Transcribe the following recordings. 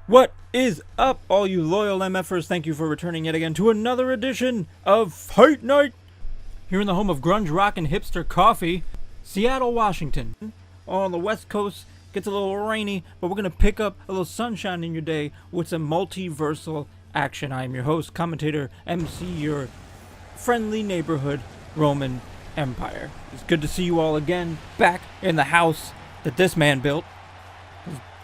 What is up, all you loyal MFers? Thank you for returning yet again to another edition of Fight Night here in the home of grunge rock and hipster coffee, Seattle, Washington. On the West Coast, gets a little rainy, but we're going to pick up a little sunshine in your day with some multiversal action. I am your host, commentator, MC, your friendly neighborhood Roman Empire. It's good to see you all again, back in the house that this man built.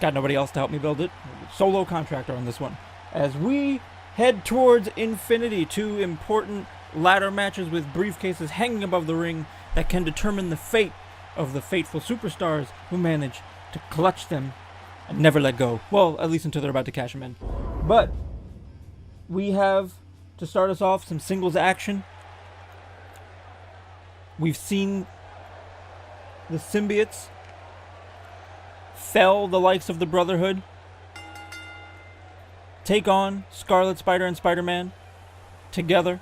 Got nobody else to help me build it. Solo contractor on this one. As we head towards infinity, two important ladder matches with briefcases hanging above the ring that can determine the fate of the fateful superstars who manage to clutch them and never let go. Well, at least until they're about to cash them in. But we have, to start us off, some singles action. We've seen the symbiotes fell the likes of the Brotherhood, take on Scarlet Spider and Spider-Man together.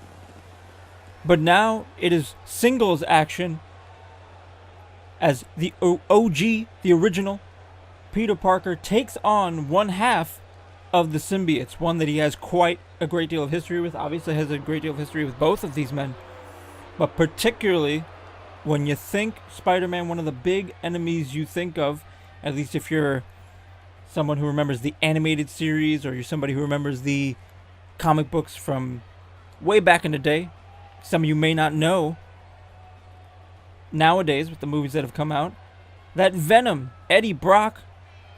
But now it is singles action as the OG, the original, Peter Parker takes on one half of the symbiotes, one that he has quite a great deal of history with, obviously has a great deal of history with both of these men. But particularly when you think Spider-Man, one of the big enemies you think of, at least if you're someone who remembers the animated series or you're somebody who remembers the comic books from way back in the day. Some of you may not know nowadays with the movies that have come out that Venom, Eddie Brock,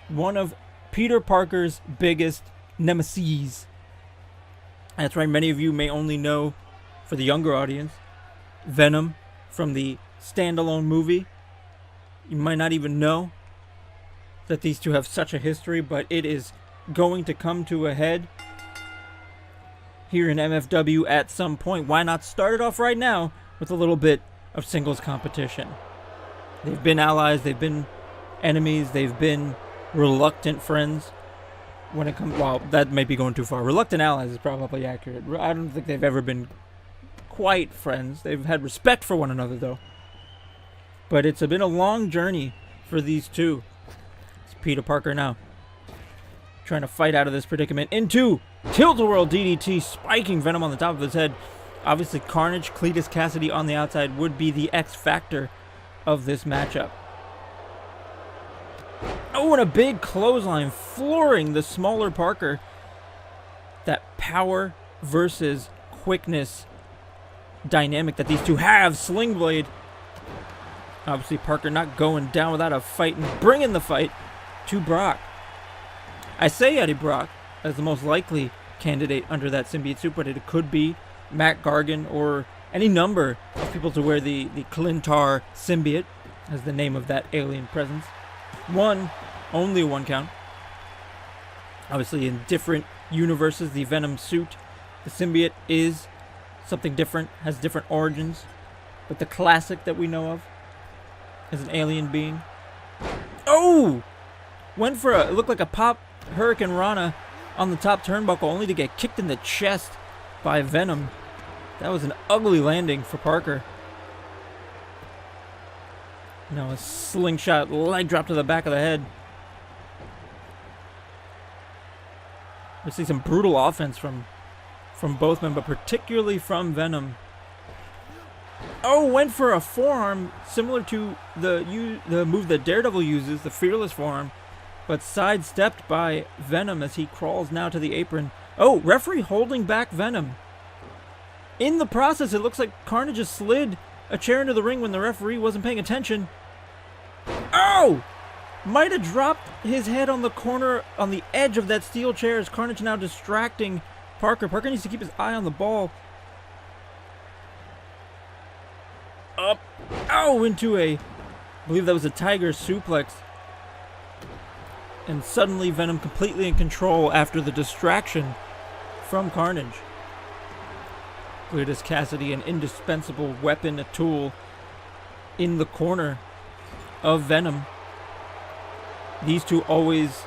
one of Peter Parker's biggest nemesis. That's right, many of you may only know, for the younger audience, Venom from the standalone movie. You might not even know that these two have such a history, but it is going to come to a head here in MFW at some point. Why not start it off right now with a little bit of singles competition? They've been allies, they've been enemies, they've been reluctant friends. When it comes, well, that may be going too far. Reluctant allies is probably accurate. I don't think they've ever been quite friends. They've had respect for one another, though. But it's been a long journey for these two. Peter Parker now trying to fight out of this predicament into tilt-a-whirl DDT, spiking Venom on the top of his head. Obviously Carnage, Cletus Cassidy on the outside would be the X factor of this matchup. Oh, and a big clothesline flooring the smaller Parker. That power versus quickness dynamic that these two have. Sling Blade. Obviously Parker not going down without a fight and bringing the fight to Brock. I say Eddie Brock as the most likely candidate under that symbiote suit, but it could be Matt Gargan or any number of people to wear the Clintar symbiote as the name of that alien presence. Only one count. Obviously in different universes, the Venom suit, the symbiote is something different, has different origins, but the classic that we know of is an alien being. Oh! Went for it looked like a pop Hurricane Rana on the top turnbuckle, only to get kicked in the chest by Venom. That was an ugly landing for Parker. Now a slingshot leg drop to the back of the head. We see some brutal offense from both men, but particularly from Venom. Oh, went for a forearm similar to the move that Daredevil uses, the Fearless forearm, but sidestepped by Venom as he crawls now to the apron. Oh, referee holding back Venom. In the process, it looks like Carnage just slid a chair into the ring when the referee wasn't paying attention. Oh! Might have dropped his head on the corner, on the edge of that steel chair as Carnage now distracting Parker. Parker needs to keep his eye on the ball. Up. Oh, into I believe that was a tiger suplex. And suddenly Venom completely in control after the distraction from Carnage. Cletus Cassidy, an indispensable weapon, a tool in the corner of Venom. These two always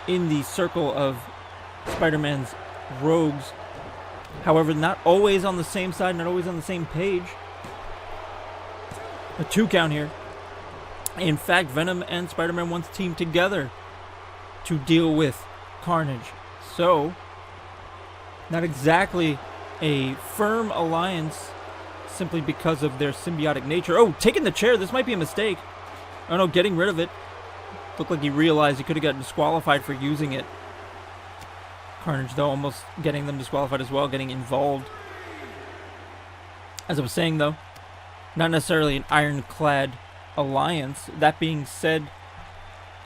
in the circle of Spider-Man's rogues. However, not always on the same side, not always on the same page. A 2 count here. In fact, Venom and Spider-Man once teamed together to deal with Carnage. So, not exactly a firm alliance simply because of their symbiotic nature. Oh, taking the chair. This might be a mistake. Oh no, getting rid of it. Looked like he realized he could have gotten disqualified for using it. Carnage, though, almost getting them disqualified as well, getting involved. As I was saying, though, not necessarily an ironclad alliance. That being said,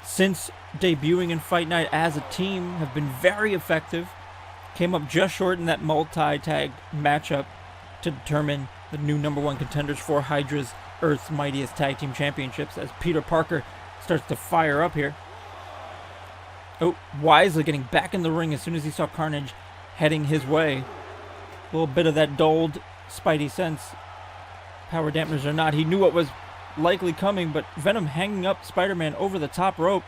since debuting in Fight Night as a team, have been very effective. Came up just short in that multi-tag matchup to determine the new #1 contenders for Hydra's Earth's Mightiest Tag Team Championships, as Peter Parker starts to fire up here. Oh, wisely getting back in the ring as soon as he saw Carnage heading his way. A little bit of that dulled Spidey sense. Power dampeners or not, he knew what was likely coming, but Venom hanging up Spider-Man over the top rope.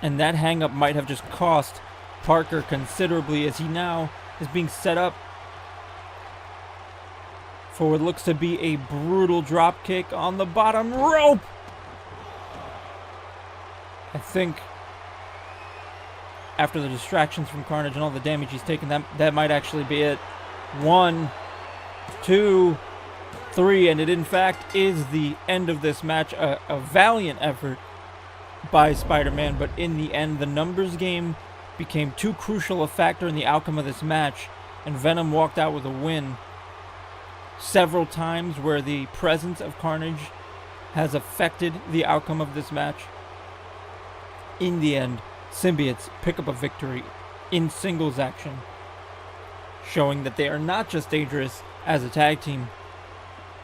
And that hang-up might have just cost Parker considerably, as he now is being set up for what looks to be a brutal drop kick on the bottom rope. I think after the distractions from Carnage and all the damage he's taken, that might actually be it. 1, 2, 3, and it in fact is the end of this match. A valiant effort by Spider-Man, but in the end, the numbers game became too crucial a factor in the outcome of this match, and Venom walked out with a win. Several times where the presence of Carnage has affected the outcome of this match. In the end, symbiotes pick up a victory in singles action, showing that they are not just dangerous as a tag team,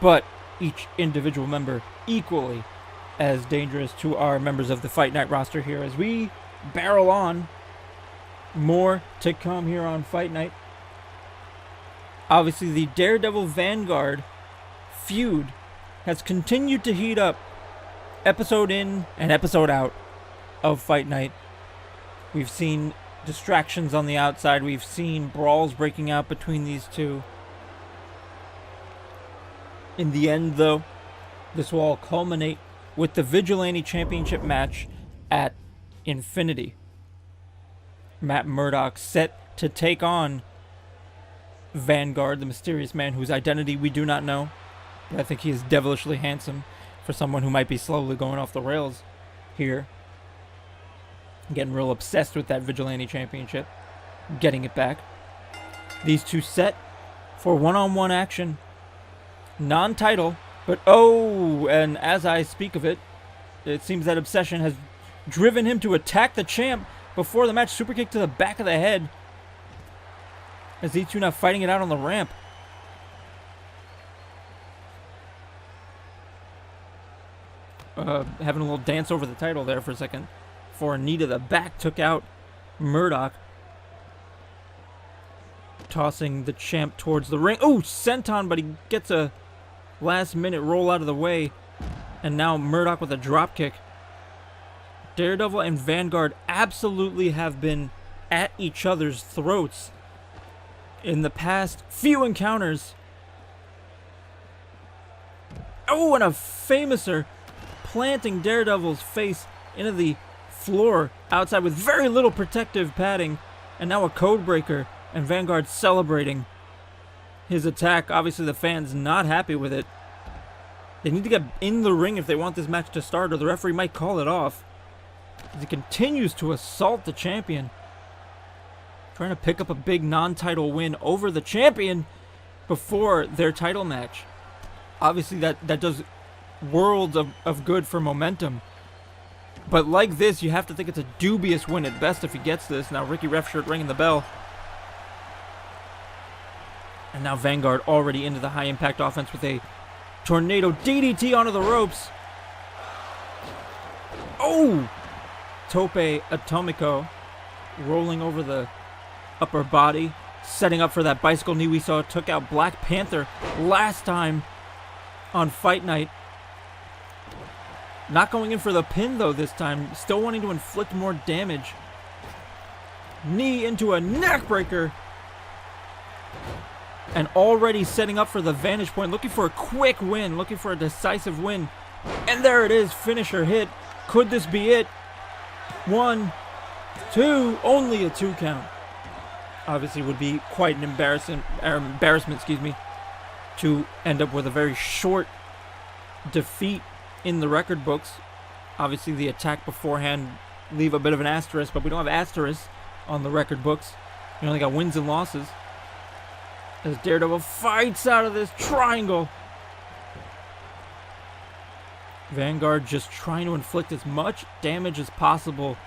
but each individual member equally as dangerous to our members of the Fight Night roster here as we barrel on. More to come here on Fight Night. Obviously, the Daredevil Vanguard feud has continued to heat up, episode in and episode out of Fight Night. We've seen distractions on the outside. We've seen brawls breaking out between these two. In the end, though, this will all culminate with the Vigilante Championship match at Infinity. Matt Murdock set to take on Vanguard, the mysterious man whose identity we do not know. But I think he is devilishly handsome for someone who might be slowly going off the rails here. Getting real obsessed with that Vigilante Championship. Getting it back. These two set for one-on-one action. Non-title, but oh, and as I speak of it, it seems that obsession has driven him to attack the champ before the match. Super kick to the back of the head. As these two now fighting it out on the ramp. Having a little dance over the title there for a second. For a knee to the back took out Murdock. Tossing the champ towards the ring. Oh, senton, but he gets a last minute roll out of the way. And now Murdock with a drop kick. Daredevil and Vanguard absolutely have been at each other's throats in the past few encounters. Oh, and a famouser planting Daredevil's face into the floor outside with very little protective padding. And now a code breaker, and Vanguard celebrating his attack. Obviously the fans not happy with it. They need to get in the ring if they want this match to start, or the referee might call it off. As he continues to assault the champion. Trying to pick up a big non-title win over the champion before their title match. Obviously that does worlds of good for momentum. But like this, you have to think it's a dubious win at best if he gets this. Now Ricky Refshirt ringing the bell. And now Vanguard already into the high impact offense with a tornado DDT onto the ropes. Oh! Tope Atomico rolling over the upper body, setting up for that bicycle knee we saw took out Black Panther last time on Fight Night. Not going in for the pin though this time, still wanting to inflict more damage. Knee into a neck breaker. And already setting up for the vantage point, looking for a quick win, looking for a decisive win. And there it is, finisher hit. Could this be it? 1, 2, only a 2 count. Obviously would be quite an embarrassment, to end up with a very short defeat in the record books. Obviously the attack beforehand leave a bit of an asterisk, but we don't have asterisks on the record books. We only got wins and losses. As Daredevil fights out of this triangle. Vanguard just trying to inflict as much damage as possible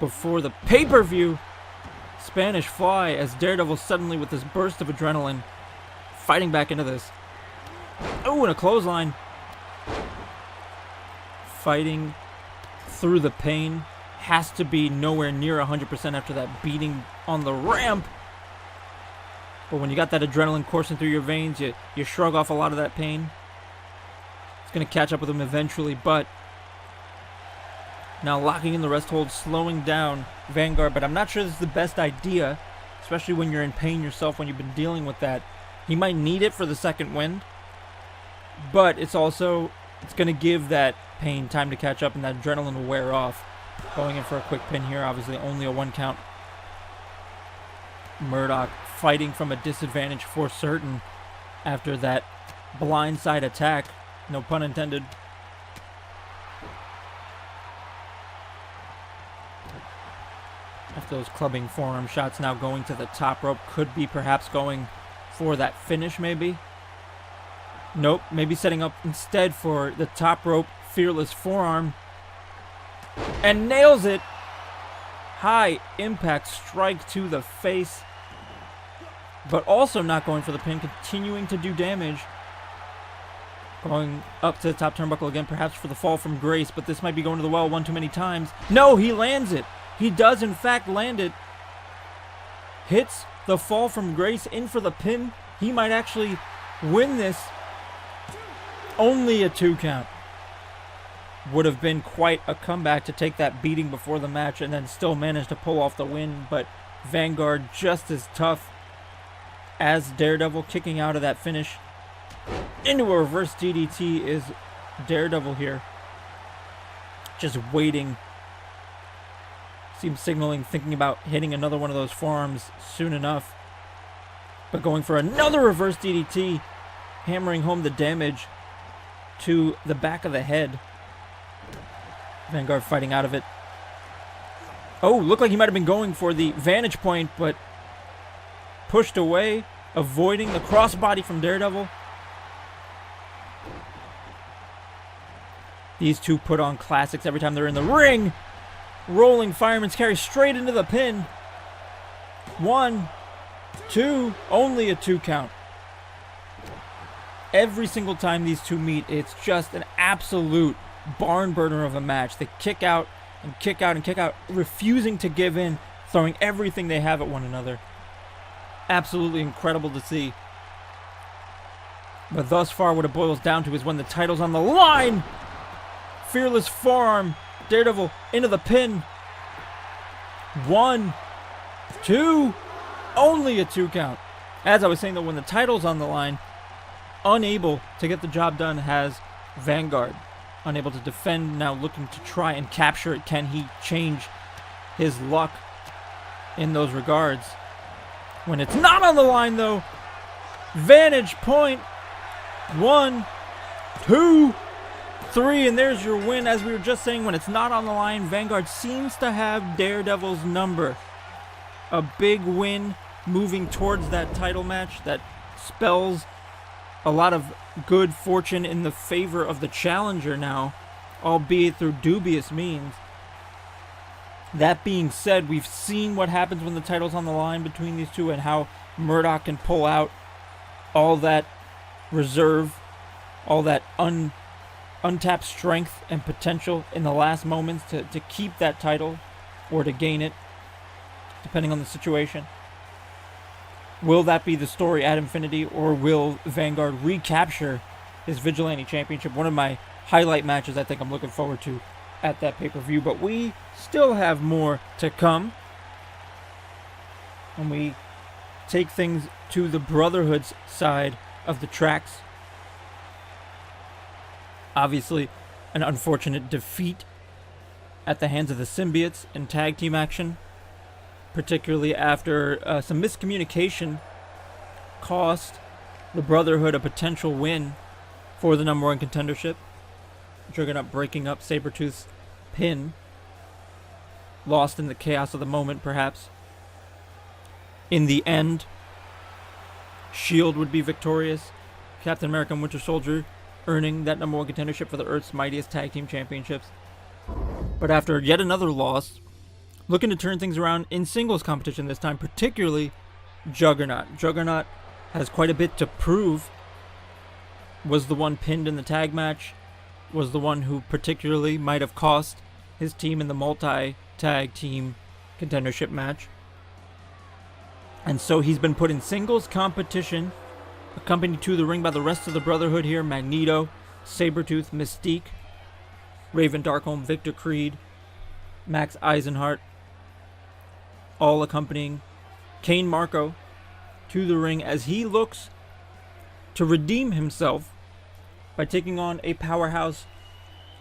before the pay-per-view. Spanish Fly as Daredevil suddenly with this burst of adrenaline fighting back into this. Oh, and a clothesline. Fighting through the pain. Has to be nowhere near 100% after that beating on the ramp. But when you got that adrenaline coursing through your veins, you shrug off a lot of that pain. It's going to catch up with him eventually, but now locking in the rest hold, slowing down Vanguard, but I'm not sure this is the best idea, especially when you're in pain yourself, when you've been dealing with that. He might need it for the second wind, but it's going to give that pain time to catch up and that adrenaline will wear off. Going in for a quick pin here, obviously only a 1 count. Murdock fighting from a disadvantage for certain after that blindside attack, no pun intended. After those clubbing forearm shots, now going to the top rope, could be perhaps going for that finish maybe. Nope, maybe setting up instead for the top rope fearless forearm. And nails it. High impact strike to the face. But also not going for the pin, continuing to do damage. Going up to the top turnbuckle again, perhaps for the fall from grace, but this might be going to the well one too many times. No, he lands it. He does in fact land it. Hits the fall from grace, in for the pin. He might actually win this. Only a 2 count. Would have been quite a comeback to take that beating before the match and then still manage to pull off the win, but Vanguard just as tough as Daredevil, kicking out of that finish. Into a reverse DDT is Daredevil here. Just waiting. Seems signaling, thinking about hitting another one of those forearms soon enough. But going for another reverse DDT, hammering home the damage to the back of the head. Vanguard fighting out of it. Oh, looked like he might have been going for the vantage point, but pushed away, avoiding the crossbody from Daredevil. These two put on classics every time they're in the ring. Rolling fireman's carry straight into the pin. 1, 2, only a 2 count. Every single time these two meet, it's just an absolute barn burner of a match. They kick out and kick out and kick out, refusing to give in, throwing everything they have at one another. Absolutely incredible to see. But thus far, what it boils down to is when the title's on the line. Fearless forearm, Daredevil into the pin. 1, 2, only a 2 count. As I was saying though, when the title's on the line, unable to get the job done has Vanguard. Unable to defend, now looking to try and capture it. Can he change his luck in those regards? When it's not on the line though, vantage point. 1, 2, 3, and there's your win. As we were just saying, when it's not on the line, Vanguard seems to have Daredevil's number. A big win moving towards that title match that spells a lot of good fortune in the favor of the challenger now, albeit through dubious means. That being said, we've seen what happens when the title's on the line between these two and how Murdock can pull out all that reserve, all that untapped strength and potential in the last moments to keep that title or to gain it, depending on the situation. Will that be the story at Infinity, or will Vanguard recapture his Vigilante Championship? One of my highlight matches I think I'm looking forward to at that pay-per-view, but we still have more to come. And we take things to the Brotherhood's side of the tracks. Obviously, an unfortunate defeat at the hands of the Symbiotes in tag team action, particularly after some miscommunication cost the Brotherhood a potential win for the #1 contendership. Juggernaut breaking up Sabretooth's pin, lost in the chaos of the moment, perhaps. In the end, S.H.I.E.L.D. would be victorious. Captain America and Winter Soldier earning that #1 contendership for the Earth's mightiest tag team championships. But after yet another loss, looking to turn things around in singles competition this time, particularly Juggernaut. Juggernaut has quite a bit to prove. Was the one pinned in the tag match, was the one who particularly might have cost his team in the multi-tag team contendership match. And so he's been put in singles competition, accompanied to the ring by the rest of the Brotherhood here: Magneto, Sabretooth, Mystique, Raven Darkholme, Victor Creed, Max Eisenhart, all accompanying Kane Marco to the ring as he looks to redeem himself by taking on a powerhouse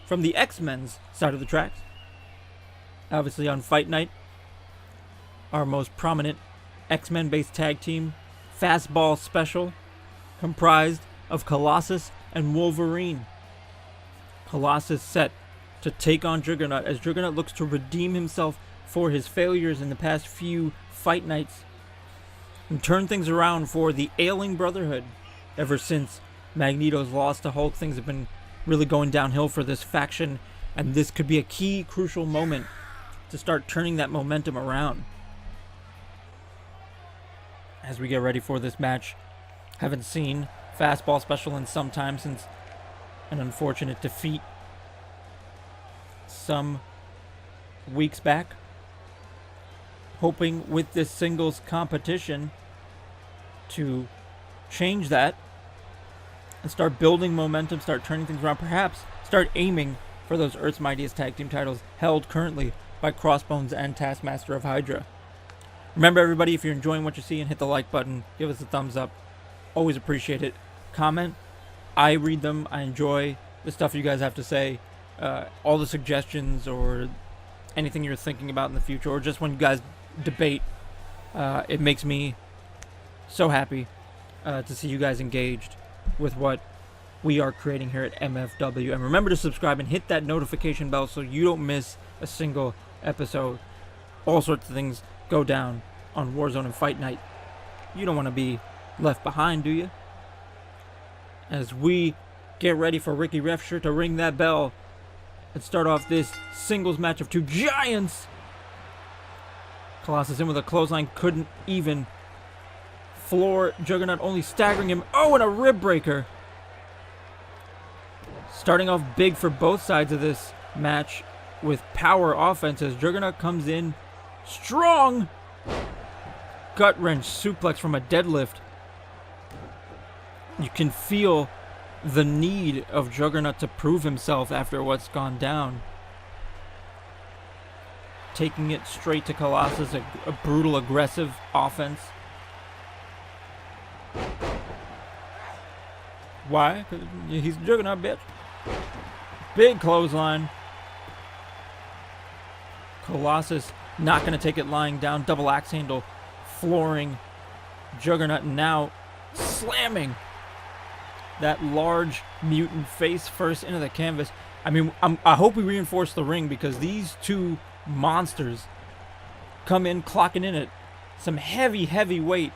from the X-Men's side of the tracks. Obviously on Fight Night, our most prominent X-Men based tag team, Fastball Special, comprised of Colossus and Wolverine. Colossus set to take on Juggernaut as Juggernaut looks to redeem himself for his failures in the past few Fight Nights and turn things around for the ailing Brotherhood. Ever since Magneto's loss to Hulk, things have been really going downhill for this faction, and this could be a key, crucial moment to start turning that momentum around. As we get ready for this match, haven't seen Fastball Special in some time since an unfortunate defeat some weeks back. Hoping with this singles competition to change that and start building momentum, start turning things around, perhaps start aiming for those Earth's Mightiest Tag Team titles held currently by Crossbones and Taskmaster of Hydra. Remember, everybody, if you're enjoying what you see, and hit the like button, give us a thumbs up. Always appreciate it. Comment. I read them. I enjoy the stuff you guys have to say. All the suggestions or anything you're thinking about in the future, or just when you guys debate. It makes me so happy to see you guys engaged with what we are creating here at MFW. And remember to subscribe and hit that notification bell so you don't miss a single episode. All sorts of things go down on Warzone and Fight Night. You don't want to be left behind, do you? As we get ready for Ricky Refsher to ring that bell and start off this singles match of two giants. Colossus in with a clothesline, couldn't even floor Juggernaut, only staggering him. Oh, and a rib breaker. Starting off big for both sides of this match with power offenses. Juggernaut comes in strong. Gut wrench suplex from a deadlift. You can feel the need of Juggernaut to prove himself after what's gone down. Taking it straight to Colossus, a brutal, aggressive offense. Why? 'Cause he's Juggernaut, bitch. Big clothesline. Colossus not going to take it lying down. Double axe handle, flooring Juggernaut, now slamming that large mutant face first into the canvas. I mean, I hope we reinforce the ring, because these two monsters come in clocking in at some heavy, heavy weight.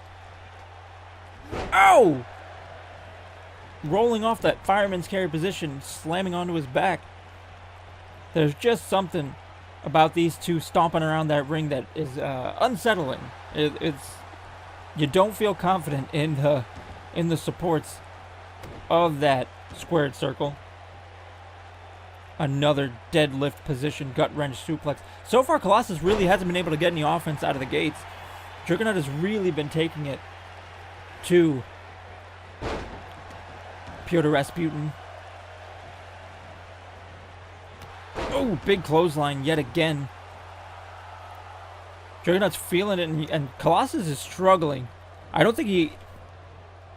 Oh! Rolling off that fireman's carry position, slamming onto his back. There's just something about these two stomping around that ring that is unsettling. It's you don't feel confident in the supports of that squared circle. Another deadlift position, gut wrench suplex. So far, Colossus really hasn't been able to get any offense out of the gates. Juggernaut has really been taking it to Pyotr Rasputin. Oh, big clothesline yet again. Juggernaut's feeling it, and Colossus is struggling. I don't think he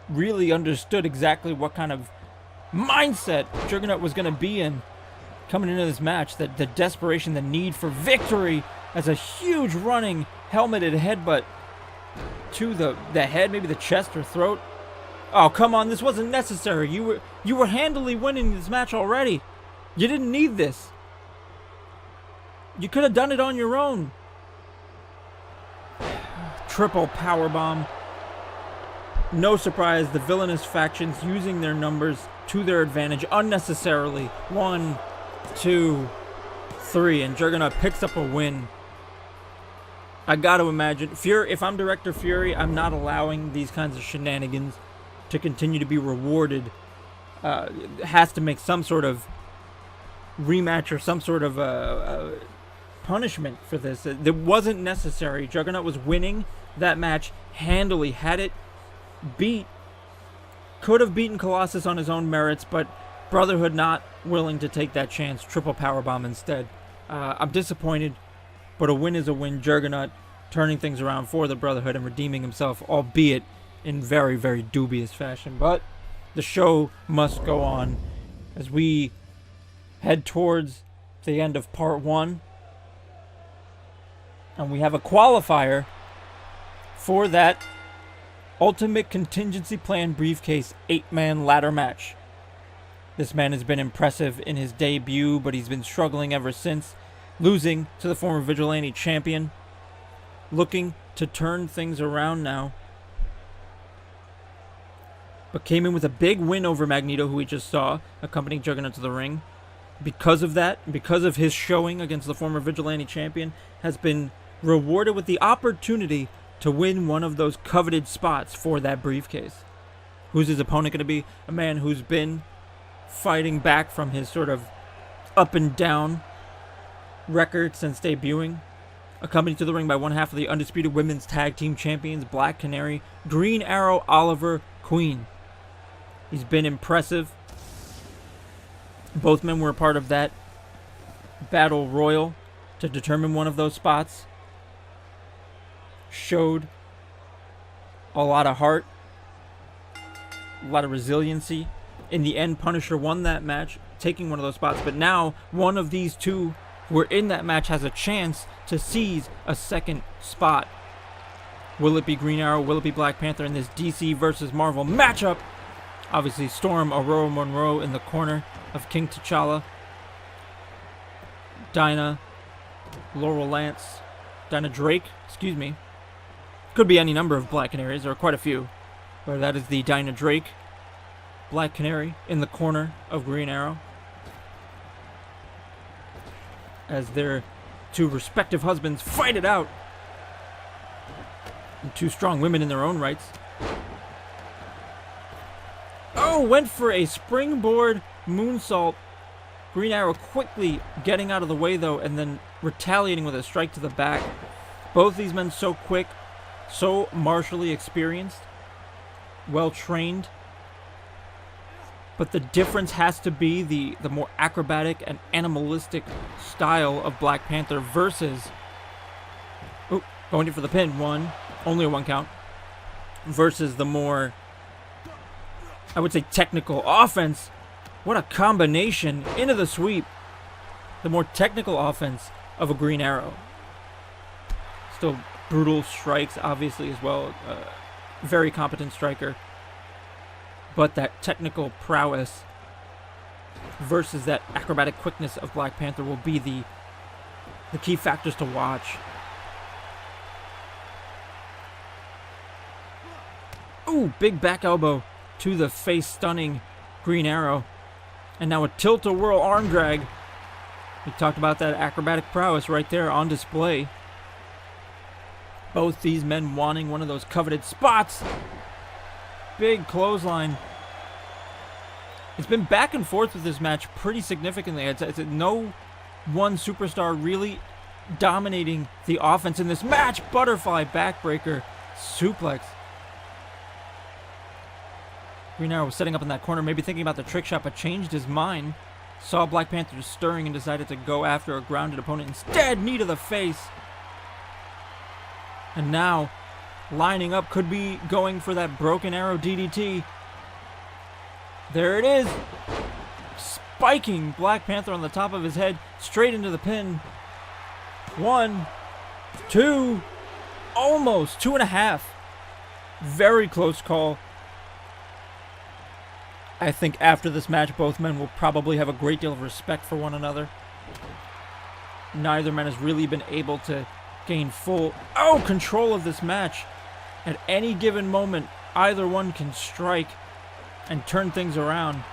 really understood exactly what kind of mindset Juggernaut was going to be in coming into this match, the desperation, the need for victory, as a huge running helmeted headbutt to the head, maybe the chest or throat. Oh, come on, this wasn't necessary. You were handily winning this match already. You didn't need this. You could have done it on your own. Triple powerbomb. No surprise, the villainous factions using their numbers to their advantage unnecessarily. 1, 2, 3, and Juggernaut picks up a win. I gotta imagine, if I'm Director Fury, I'm not allowing these kinds of shenanigans to continue to be rewarded. It has to make some sort of rematch or some sort of punishment for this. It wasn't necessary. Juggernaut was winning that match handily, had it beat, could have beaten Colossus on his own merits, but Brotherhood not willing to take that chance. Triple powerbomb instead. I'm disappointed, but a win is a win. Juggernaut turning things around for the Brotherhood and redeeming himself, albeit in very, very dubious fashion. But the show must go on as we head towards the end of part 1. And we have a qualifier for that Ultimate Contingency Plan briefcase 8-man ladder match. This man has been impressive in his debut, but he's been struggling ever since, losing to the former Vigilante champion. Looking to turn things around now, but came in with a big win over Magneto, who we just saw, accompanying Juggernaut to the ring. Because of that, because of his showing against the former Vigilante champion, has been rewarded with the opportunity to win one of those coveted spots for that briefcase. Who's his opponent going to be? A man who's been fighting back from his sort of up and down record since debuting. Accompanied to the ring by one half of the undisputed women's tag team champions, Black Canary, Green Arrow, Oliver Queen. He's been impressive. Both men were a part of that battle royal to determine one of those spots. Showed a lot of heart, a lot of resiliency. In the end, Punisher won that match, taking one of those spots. But now, one of these two who are in that match has a chance to seize a second spot. Will it be Green Arrow? Will it be Black Panther in this DC versus Marvel matchup? Obviously, Storm Aurora Monroe in the corner of King T'Challa. Dinah Drake, excuse me. Could be any number of Black Canaries, there are quite a few. But that is the Dinah Drake, Black Canary in the corner of Green Arrow, as their two respective husbands fight it out. And two strong women in their own rights. Oh, went for a springboard moonsault. Green Arrow quickly getting out of the way, though, and then retaliating with a strike to the back. Both these men so quick, so martially experienced, well-trained. But the difference has to be the more acrobatic and animalistic style of Black Panther versus... Oh, going in for the pin. Only a 1 count. Versus the more, I would say, technical offense. What a combination into the sweep. The more technical offense of a Green Arrow. Still brutal strikes, obviously, as well. Very competent striker. But that technical prowess versus that acrobatic quickness of Black Panther will be the key factors to watch. Ooh, big back elbow to the face, stunning Green Arrow. And now a tilt-a-whirl arm drag. We talked about that acrobatic prowess right there on display. Both these men wanting one of those coveted spots. Big clothesline. It's been back and forth with this match pretty significantly. It's no one superstar really dominating the offense in this match. Butterfly backbreaker suplex. Green Arrow was setting up in that corner, maybe thinking about the trick shot, but changed his mind. Saw Black Panther stirring and decided to go after a grounded opponent instead. Knee to the face. And now, lining up, could be going for that Broken Arrow DDT. There it is. spiking Black Panther on the top of his head, straight into the pin. 1, 2, almost 2.5. Very close call. I think after this match, both men will probably have a great deal of respect for one another. Neither man has really been able to gain full control of this match. At any given moment, either one can strike and turn things around.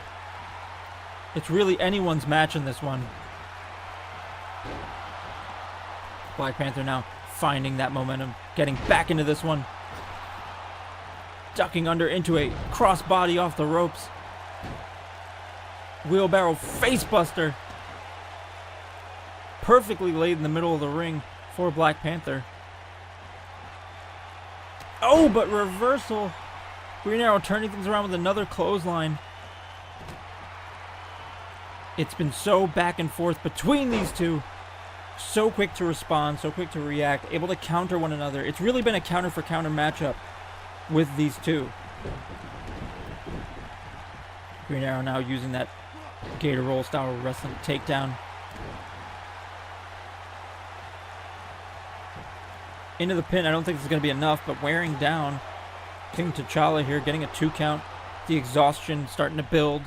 It's really anyone's match in this one. Black Panther now finding that momentum, getting back into this one. Ducking under into a crossbody off the ropes. Wheelbarrow facebuster. Perfectly laid in the middle of the ring for Black Panther. Oh, but reversal. Green Arrow turning things around with another clothesline. It's been so back and forth between these two. So quick to respond, so quick to react, able to counter one another. It's really been a counter for counter matchup with these two. Green Arrow now using that gator roll style wrestling takedown. Into the pin. I don't think this is going to be enough, but wearing down King T'Challa here, getting a 2 count. The exhaustion starting to build.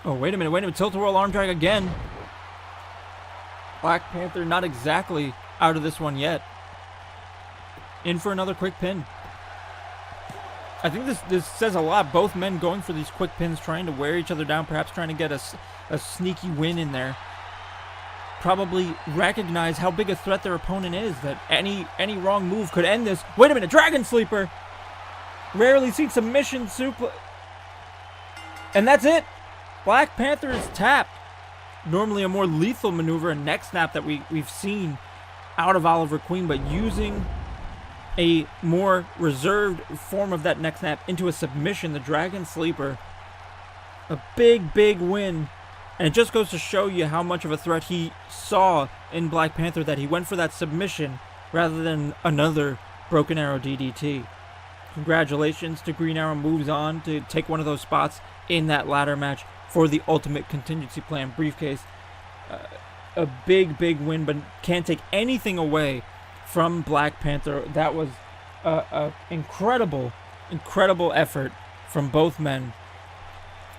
Oh, wait a minute. Tilt-a-whirl arm drag again. Black Panther not exactly out of this one yet. In for another quick pin. I think this says a lot. Both men going for these quick pins, trying to wear each other down, perhaps trying to get a sneaky win in there. Probably recognize how big a threat their opponent is, that any wrong move could end this. Wait a minute, Dragon Sleeper! Rarely seen submission suplex. And that's it! Black Panther is tapped. Normally a more lethal maneuver, a neck snap that we've seen out of Oliver Queen, but using a more reserved form of that neck snap into a submission, the Dragon Sleeper. A big win. And it just goes to show you how much of a threat he saw in Black Panther, that he went for that submission rather than another Broken Arrow DDT. Congratulations to Green Arrow, moves on to take one of those spots in that ladder match for the Ultimate Contingency Plan briefcase. A big win, but can't take anything away from Black Panther. That was an incredible effort from both men.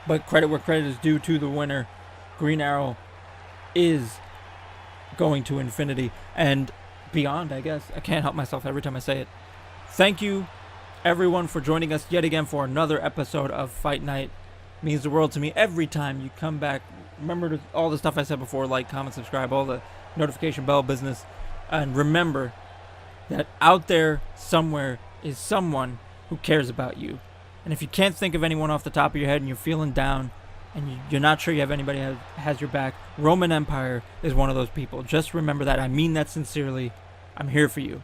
But credit where credit is due to the winner. Green Arrow is going to infinity and beyond, I guess. I can't help myself every time I say it. Thank you, everyone, for joining us yet again for another episode of Fight Night. It means the world to me every time you come back. Remember all the stuff I said before, like, comment, subscribe, all the notification bell business. And remember that out there somewhere is someone who cares about you. And if you can't think of anyone off the top of your head and you're feeling down and you're not sure you have anybody who has your back, Roman Empire is one of those people. Just remember that. I mean that sincerely. I'm here for you.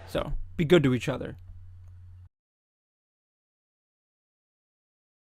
So be good to each other.